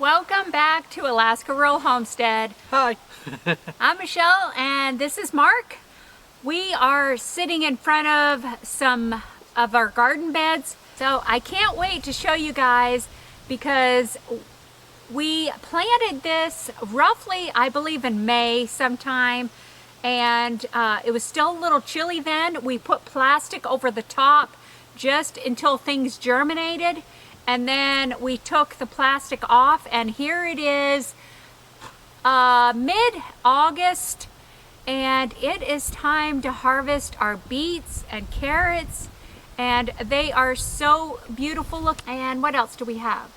Welcome back to Alaska Rural Homestead. Hi. I'm Michelle and this is Mark. We are sitting in front of some of our garden beds. So I can't wait to show you guys because we planted this roughly, I believe in May sometime, and it was still a little chilly then. We put plastic over the top just until things germinated, and then we took the plastic off, and here it is mid-August, and it is time to harvest our beets and carrots, and they are so beautiful. Look, and what else do we have?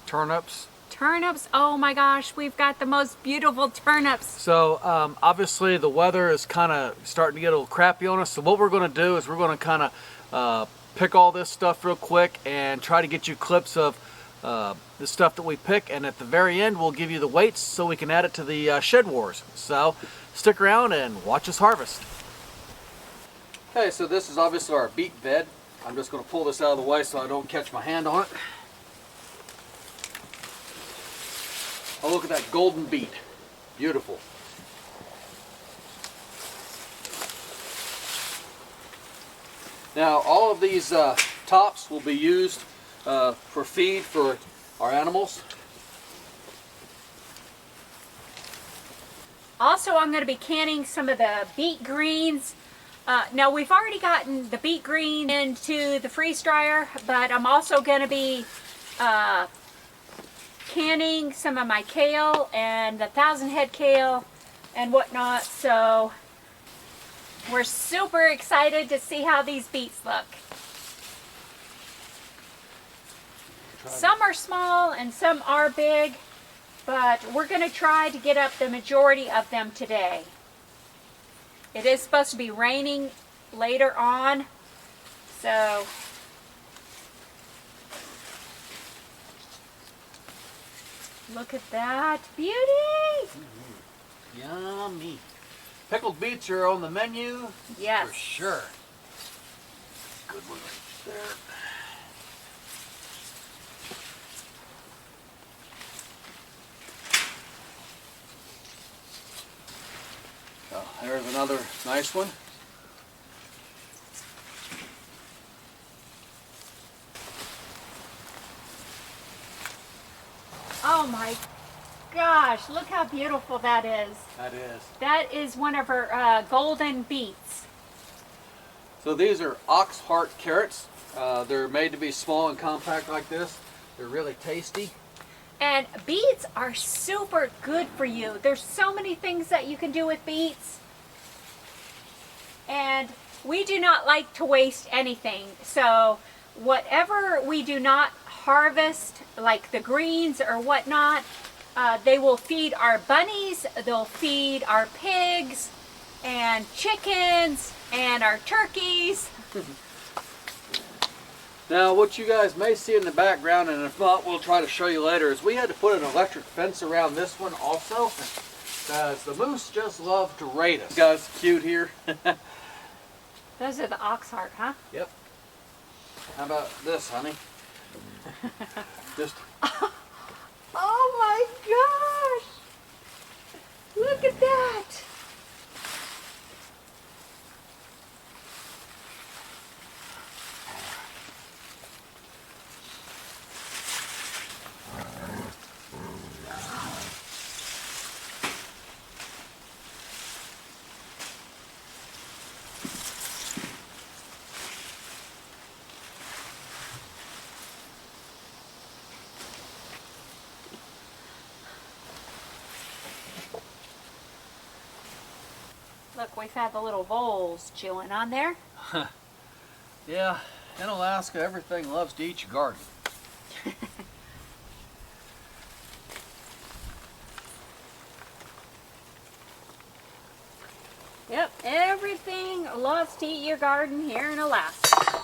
Turnips. Turnips. Oh my gosh, we've got the most beautiful turnips. So obviously the weather is kind of starting to get a little crappy on us, so what we're going to do is we're going to kind of pick all this stuff real quick and try to get you clips of the stuff that we pick, and at the very end we'll give you the weights so we can add it to the Shed Wars. So stick around and watch us harvest. Okay, so this is obviously our beet bed. I'm just going to pull this out of the way so I don't catch my hand on it. Oh, look at that golden beet. Beautiful. Now, all of these tops will be used for feed for our animals. Also, I'm going to be canning some of the beet greens. Now, we've already gotten the beet green into the freeze dryer, but I'm also going to be canning some of my kale and the 1,000 head kale and whatnot. So we're super excited to see how these beets look. Some are small and some are big, but we're going to try to get up the majority of them today. It is supposed to be raining later on, so look at that beauty! Yummy. Pickled beets are on the menu. Yes. For sure. Good one right there. Oh, there's another nice one. Oh my gosh, look how beautiful that is. That is. That is one of our golden beets. So these are ox heart carrots. They're made to be small and compact like this. They're really tasty. And beets are super good for you. There's so many things that you can do with beets. And we do not like to waste anything. So whatever we do not harvest, like the greens or whatnot, they will feed our bunnies, they'll feed our pigs and chickens and our turkeys. Now what you guys may see in the background, and if not we'll try to show you later, is we had to put an electric fence around this one also, because the moose just love to raid us. Guys, cute here. Those are the ox heart, huh? Yep. How about this, honey? Just. Oh my gosh! Look at that! Look, we've had the little voles chewing on there. Yeah, in Alaska everything loves to eat your garden. Yep, everything loves to eat your garden here in Alaska.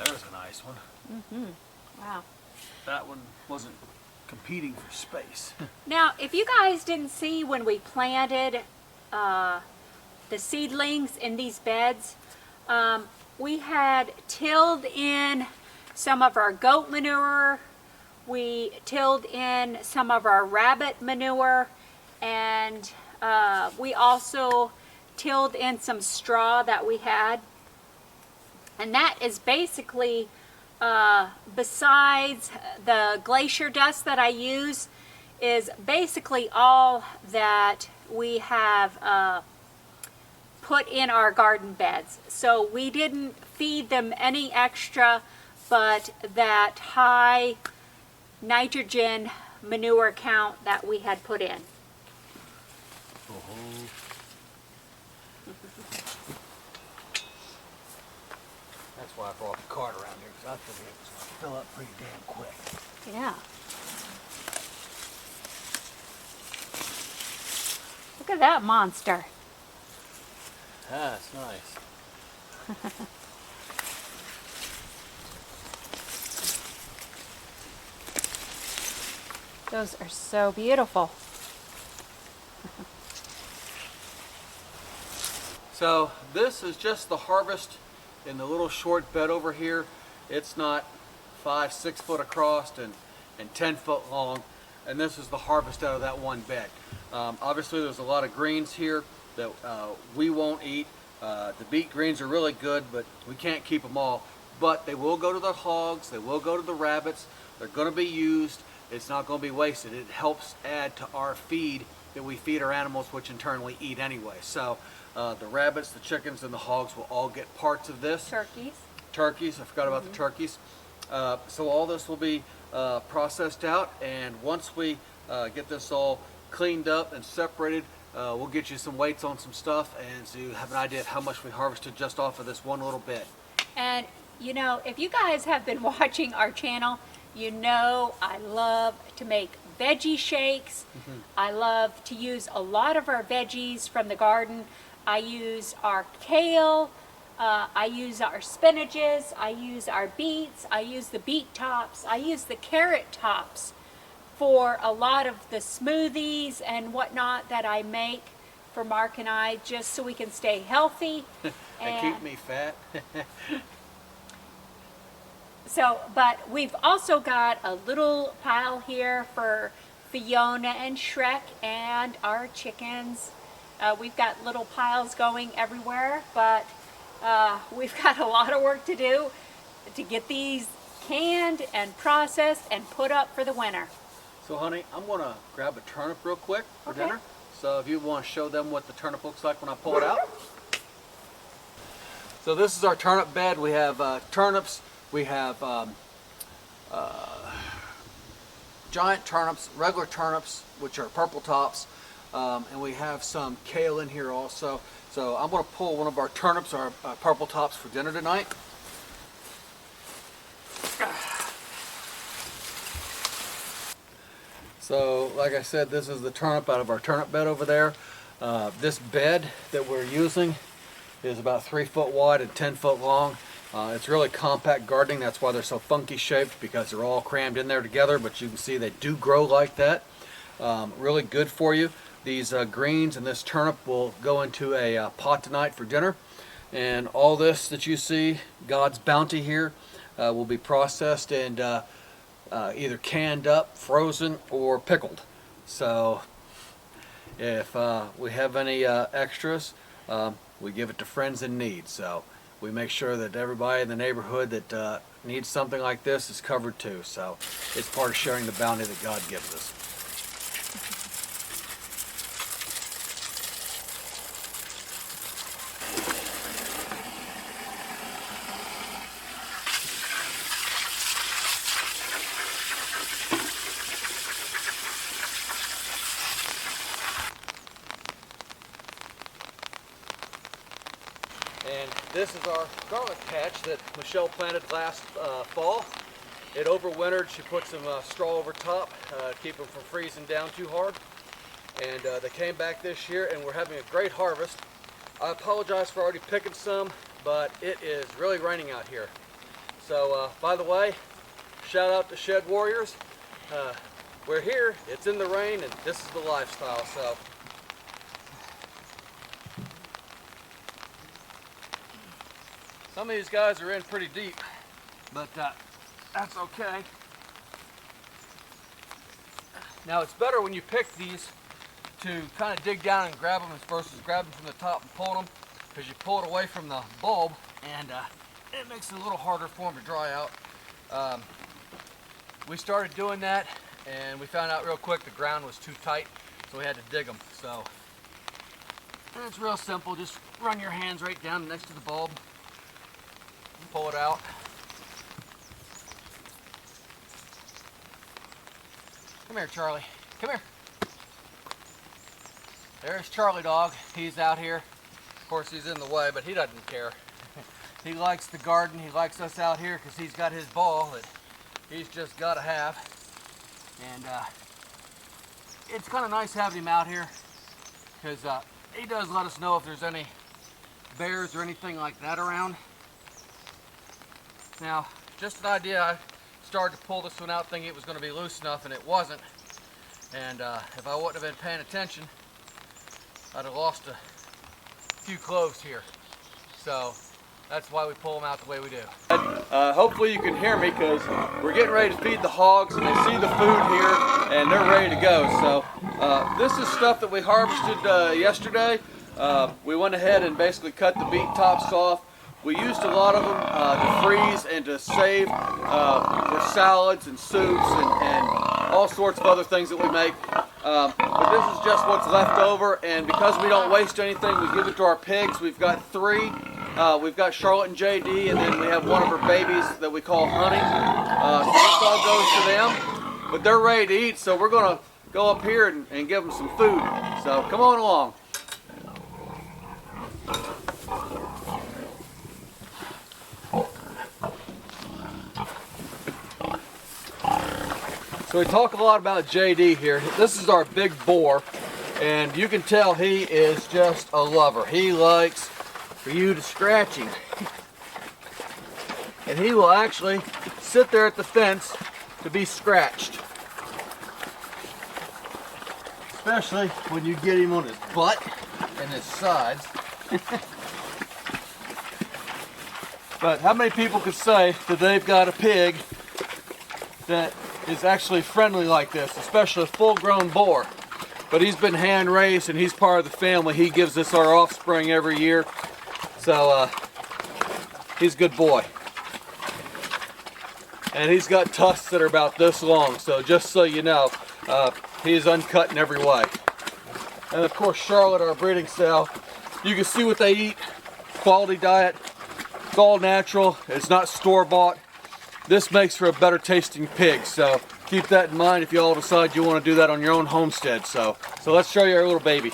There's a nice one. Wow. That one wasn't competing for space. Now, if you guys didn't see when we planted the seedlings in these beds, we had tilled in some of our goat manure, we tilled in some of our rabbit manure, and we also tilled in some straw that we had. And that is basically, besides the glacier dust that I use, is basically all that we have put in our garden beds. So we didn't feed them any extra but that high nitrogen manure count that we had put in. That's why I brought the cart around here, because I figured it was going to fill up pretty damn quick. Yeah. Look at that monster. That's nice. Those are so beautiful. So this is just the harvest in the little short bed over here. It's not 5-6 foot across and 10 foot long, and this is the harvest out of that one bed. Obviously there's a lot of greens here that we won't eat. The beet greens are really good, but we can't keep them all. But they will go to the hogs, they will go to the rabbits, they're going to be used. It's not going to be wasted. It helps add to our feed that we feed our animals, which in turn we eat anyway. So the rabbits, the chickens, and the hogs will all get parts of this. Turkeys. Turkeys, I forgot about the turkeys. So all this will be processed out, and once we get this all cleaned up and separated, we'll get you some weights on some stuff, and so you have an idea of how much we harvested just off of this one little bed. And you know, if you guys have been watching our channel, you know I love to make veggie shakes. I love to use a lot of our veggies from the garden. I use our kale, I use our spinaches, I use our beets, I use the beet tops, I use the carrot tops for a lot of the smoothies and whatnot that I make for Mark and I, just so we can stay healthy. And keep me fat. So, but we've also got a little pile here for Fiona and Shrek and our chickens. We've got little piles going everywhere, but we've got a lot of work to do to get these canned and processed and put up for the winter. So honey, I'm going to grab a turnip real quick for Okay. dinner. So if you want to show them what the turnip looks like when I pull it out. So this is our turnip bed. We have turnips. We have giant turnips, regular turnips, which are purple tops, and we have some kale in here also. So I'm going to pull one of our turnips, our purple tops, for dinner tonight. So like I said, this is the turnip out of our turnip bed over there. This bed that we're using is about 3 foot wide and 10 foot long. It's really compact gardening. That's why they're so funky shaped, because they're all crammed in there together, but you can see they do grow like that. Really good for you. These greens and this turnip will go into a pot tonight for dinner, and all this that you see, God's bounty here, will be processed and either canned up, frozen, or pickled. So if we have any extras, we give it to friends in need. So we make sure that everybody in the neighborhood that needs something like this is covered too. So it's part of sharing the bounty that God gives us. And this is our garlic patch that Michelle planted last fall. It overwintered. She put some straw over top to keep them from freezing down too hard. And they came back this year, and we're having a great harvest. I apologize for already picking some, but it is really raining out here. So by the way, shout out to Shed Warriors. we're here, it's in the rain, and this is the lifestyle. So some of these guys are in pretty deep, but that's okay. Now it's better when you pick these to kind of dig down and grab them versus grab them from the top and pull them, because you pull it away from the bulb and it makes it a little harder for them to dry out. We started doing that and we found out real quick the ground was too tight, so we had to dig them. So and it's real simple, just run your hands right down next to the bulb, pull it out. Come here, Charlie. Come here. There's Charlie dog. He's out here. Of course, he's in the way, but he doesn't care. He likes the garden. He likes us out here because he's got his ball that he's just got to have. And it's kind of nice having him out here because he does let us know if there's any bears or anything like that around. Now, just an idea, I started to pull this one out thinking it was going to be loose enough, and it wasn't. And if I wouldn't have been paying attention, I'd have lost a few cloves here. So that's why we pull them out the way we do. Hopefully you can hear me because we're getting ready to feed the hogs, and they see the food here and they're ready to go. So this is stuff that we harvested yesterday. We went ahead and basically cut the beet tops off. We used a lot of them to freeze and to save for salads and soups and all sorts of other things that we make. But this is just what's left over, and because we don't waste anything, we give it to our pigs. We've got 3. We've got Charlotte and JD, and then we have one of our babies that we call Honey. So this all goes to them. But they're ready to eat, so we're going to go up here and give them some food. So come on along. So we talk a lot about JD here. This is our big boar, and you can tell he is just a lover. He likes for you to scratch him. And he will actually sit there at the fence to be scratched. Especially when you get him on his butt and his sides. But how many people could say that they've got a pig that is actually friendly like this, especially a full-grown boar? But he's been hand raised and he's part of the family. He gives us our offspring every year. So he's a good boy. And he's got tusks that are about this long, so just so you know, he is uncut in every way. And of course Charlotte, our breeding sow, you can see what they eat. Quality diet. It's all natural. It's not store-bought. This makes for a better tasting pig, so keep that in mind if you all decide you want to do that on your own homestead. So let's show you our little baby.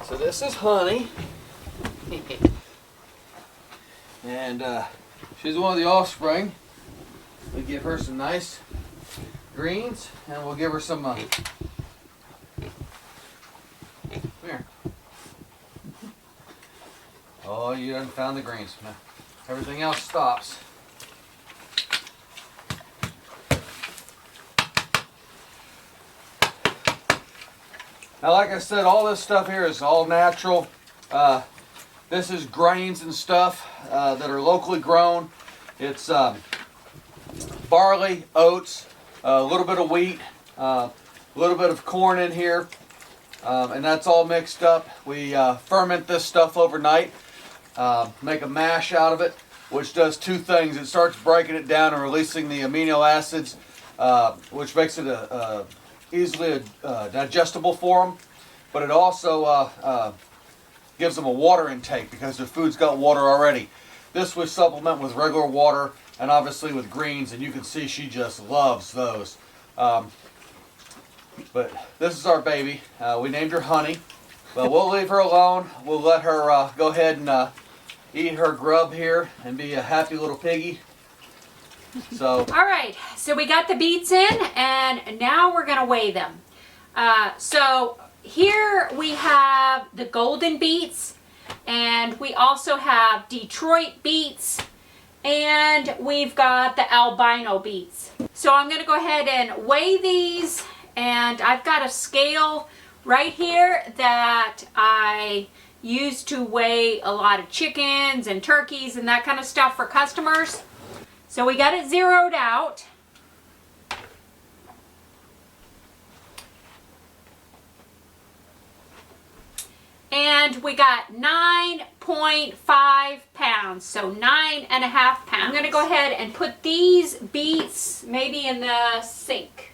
So this is Honey. And she's one of the offspring. We give her some nice greens, and we'll give her some come here. Oh, you haven't found the greens. No. Everything else stops. Now, like I said, all this stuff here is all natural. This is grains and stuff that are locally grown. It's barley, oats, a little bit of wheat, a little bit of corn in here, and that's all mixed up. We ferment this stuff overnight. Make a mash out of it, which does 2 things. It starts breaking it down and releasing the amino acids, which makes it easily digestible for them. But it also gives them a water intake because their food's got water already. This we supplement with regular water and obviously with greens, and you can see she just loves those. But this is our baby. We named her Honey, but we'll leave her alone. We'll let her go ahead and eat her grub here and be a happy little piggy. So. All right, so we got the beets in, and now we're gonna weigh them. So here we have the golden beets, and we also have Detroit beets, and we've got the albino beets. So I'm going to go ahead and weigh these, and I've got a scale right here that I use to weigh a lot of chickens and turkeys and that kind of stuff for customers. So we got it zeroed out. And we got 9.5 pounds, so 9.5 pounds. I'm gonna go ahead and put these beets maybe in the sink.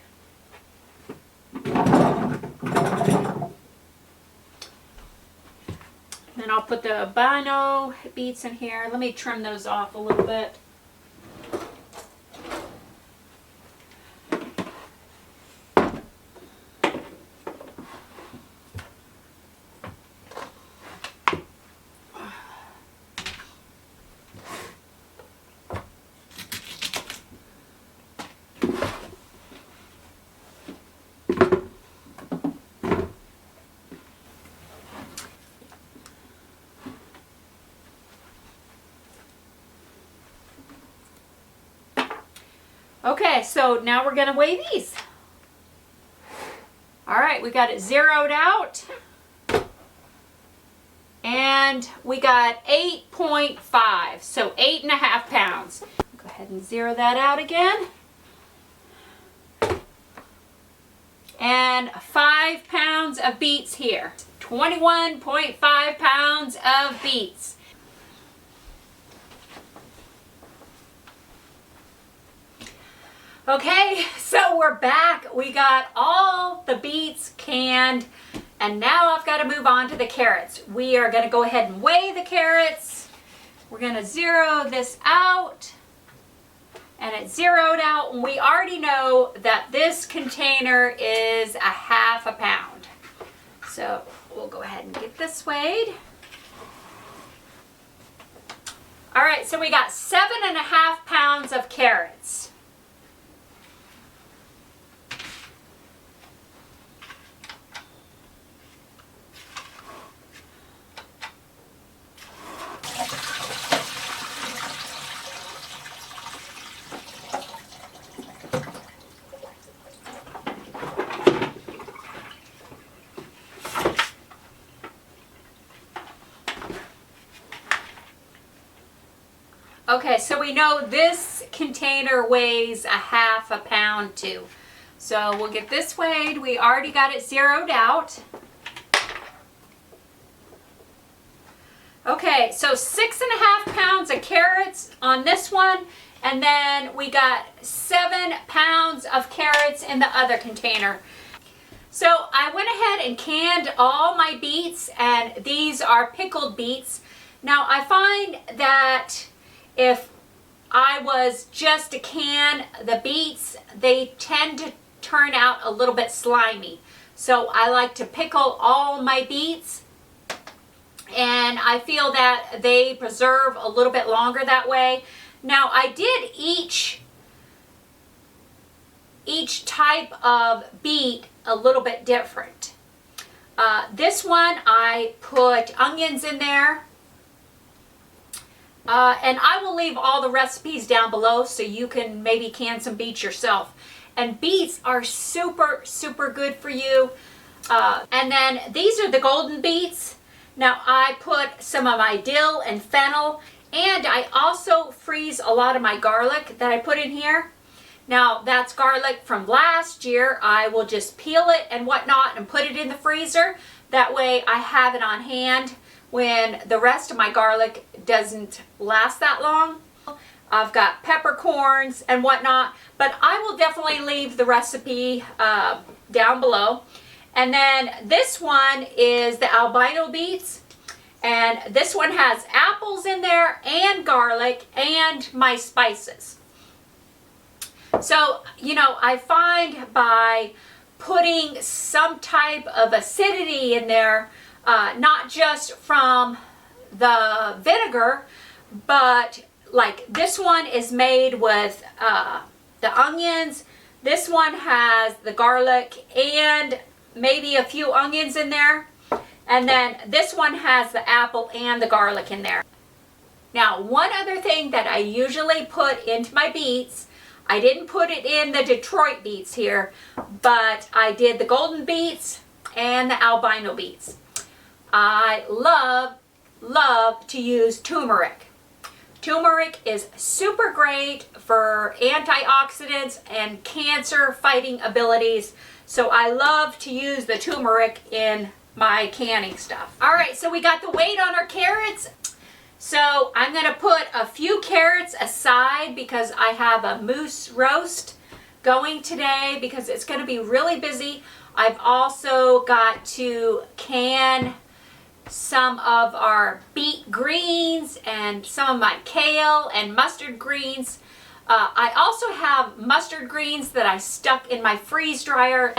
Then I'll put the albino beets in here. Let me trim those off a little bit. Okay, so now we're going to weigh these. All right, we got it zeroed out. And we got 8.5, so 8.5 pounds. Go ahead and zero that out again. And 5 pounds of beets here. 21.5 pounds of beets. Okay, so we're back. We got all the beets canned, and now I've got to move on to the carrots. We are going to go ahead and weigh the carrots. We're going to zero this out, and it's zeroed out, and we already know that this container is 1/2 pound. So we'll go ahead and get this weighed. All right, so we got 7.5 pounds of carrots. Okay, so we know this container weighs 1/2 pound too. So we'll get this weighed. We already got it zeroed out. Okay, so 6.5 pounds of carrots on this one, and then we got 7 pounds of carrots in the other container. So I went ahead and canned all my beets, and these are pickled beets. Now I find that if I was just to can the beets, they tend to turn out a little bit slimy. So I like to pickle all my beets, and I feel that they preserve a little bit longer that way. Now I did each type of beet a little bit different. This one I put onions in there. And I will leave all the recipes down below so you can maybe can some beets yourself. And beets are super, super good for you. And then these are the golden beets. Now I put some of my dill and fennel, and I also freeze a lot of my garlic that I put in here. Now that's garlic from last year. I will just peel it and whatnot and put it in the freezer. That way I have it on hand when the rest of my garlic doesn't last that long. I've got peppercorns and whatnot, but I will definitely leave the recipe down below. And then this one is the albino beets, and this one has apples in there and garlic and my spices. So, you know, I find by putting some type of acidity in there, not just from the vinegar, but like this one is made with the onions. This one has the garlic and maybe a few onions in there. And then this one has the apple and the garlic in there. Now, one other thing that I usually put into my beets, I didn't put it in the Detroit beets here, but I did the golden beets and the albino beets. I love to use turmeric. Turmeric is super great for antioxidants and cancer fighting abilities. So I love to use the turmeric in my canning stuff. All right, so we got the weight on our carrots. So I'm gonna put a few carrots aside because I have a moose roast going today because it's gonna be really busy. I've also got to can some of our beet greens and some of my kale and mustard greens. I also have mustard greens that I stuck in my freeze dryer.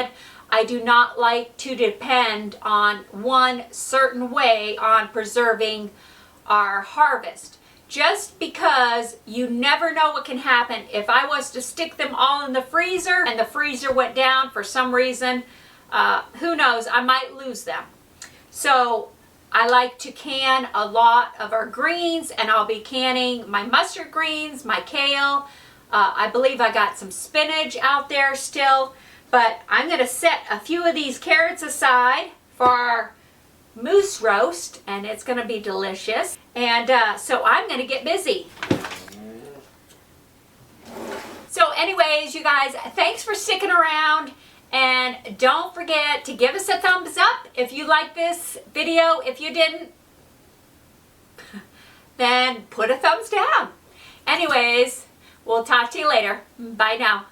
I do not like to depend on one certain way on preserving our harvest. Just because you never know what can happen. If I was to stick them all in the freezer and the freezer went down for some reason, who knows, I might lose them. So I like to can a lot of our greens, and I'll be canning my mustard greens, my kale. I believe I got some spinach out there still, but I'm going to set a few of these carrots aside for our moose roast, and it's going to be delicious. And so I'm going to get busy. So anyways, you guys, thanks for sticking around. And don't forget to give us a thumbs up if you like this video. If you didn't, then put a thumbs down. Anyways, we'll talk to you later. Bye now.